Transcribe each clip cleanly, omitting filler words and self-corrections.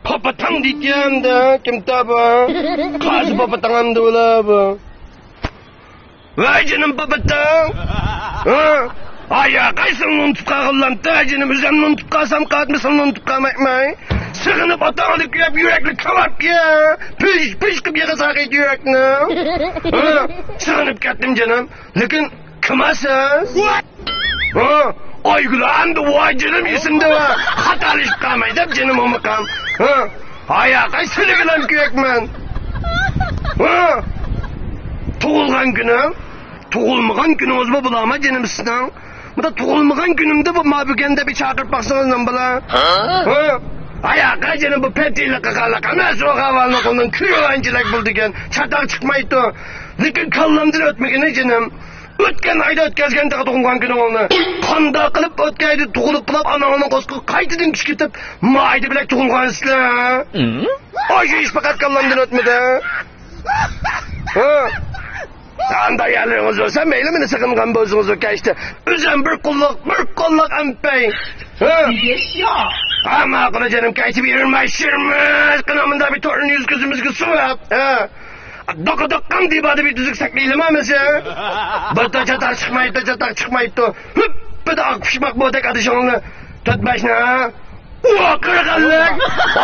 Papatang diyeceğim de kim tabi? Kazı papatangam da ola bu. Vay canım papatang. Aya kaysın unutup kakıllantı canım. Üzem unutup kalsam kalkmışsın unutup kalmakmay. Sığınıp atağını kıyap yürekli kavap ya. Pış kıp yakasak et yürekli. Sığınıp gittim canım. Lakin kımasız. Aygılan da vay canım yesimde var. Hatalışıp kalmayacağım canım o makam. Aya kaysın bilen kıyakman. Tuğulgan günüm. Tuğulmagan günümüz bulama canım sınav. Bu da tuğulmagan günümde bu mabükende bir çakırıp baksanız lan bala. Aya canım bu petiyle kakarlaka. Nasıl o havalına konudan köy olancılık bulduken. Çatak çıkmaydı o. Lakin kallandır ötmekine canım. Ötken ayda ötkazgen de tuğulgan günüm onu. Kanda kılıp ötkaydı tuğulup bulap anağının koskul kaytıdın kişkitip. Maydı bilek tuğulgan ısla. O şu iş fakat kallandır ötmedi. Anda yerleriniz olsa meylemini sakıngan bozunuz o işte. Üzem bir kulluk ampey. Ama akıllı canım kaçı bir maşırmız. Kınamında bir torun yüz gözümüz su yap. Dokkan dibadı bir düzük saklayalım ama sen. Bata çatak çıkmaydı. Hüp bir de akışmak bu tek adı şanlı. Tut başına. Kırıkallık.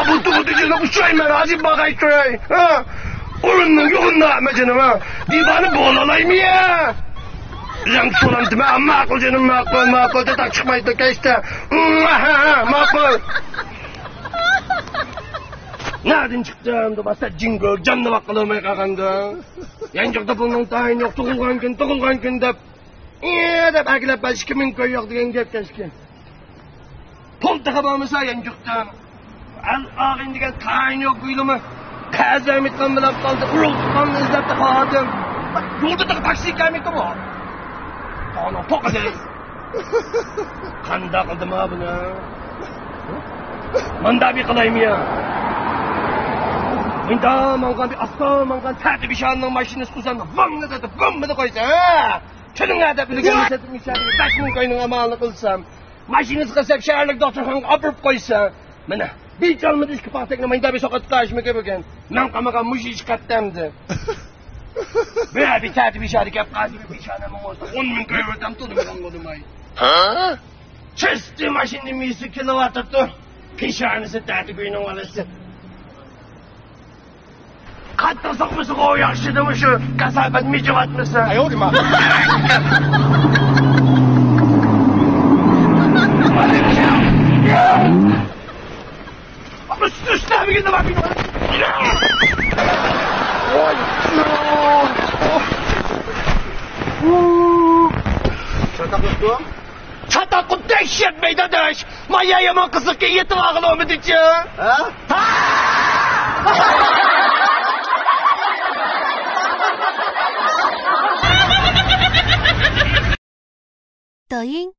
Butu canım uçayım ben azim bakay şurayı. Orunun yolunda ama canım ha. Divanı boğulayım ya. Zam solantı ama makul canım makul. Tatak çıkmaydı da işte. Makul. Nereden çıktım da basta jingle canlı bakkalımaya kalkandı. Yancıkta bunun tayin yok tuğulgan gün de. De belki baş kimin köy yok diyen gep keşke. Pol takabamıza yancıktan. Ağın diyen tayin yok buyulumu. Kazım etken bilap kaldı, urultukan izlep de kaldım. Yolda da taksi gelmekti bu. Ana tokadı. Kanda kıldım ha buna. Manda bir kılayım ya. Minta mangan bir asla mangan tertip işanının maşinesi kusanma. Vamını da koysa ha. Çölün da bilgen setim işarını taşmın koyunun amalını kılsam. Maşinesi kısıp şehirlik doktorhan apırıp koysa. Mene. Bir çalmadı iş kapatık ama inda bir sokatta taşmak yapıken. Ben kamakan muşi iş kattemdi. Böyle bir tertip işarı yap kazi bir işaremim olsa 10.000 kıyırtam tutum ben kodum ay. Çöstü maşinin misi kilowatt tuttu. Pişarınızı tertip uyunun valisi. Katta sokmuşsun o yaşlıdı mı şu kasabet micivat mısın? Ay oğlum ha. Üstüne bir günde bakayım. Çataklık Çataklık dehşet meydandaş. Maya yaman kısık ki yetim ağlı o müdücü.抖音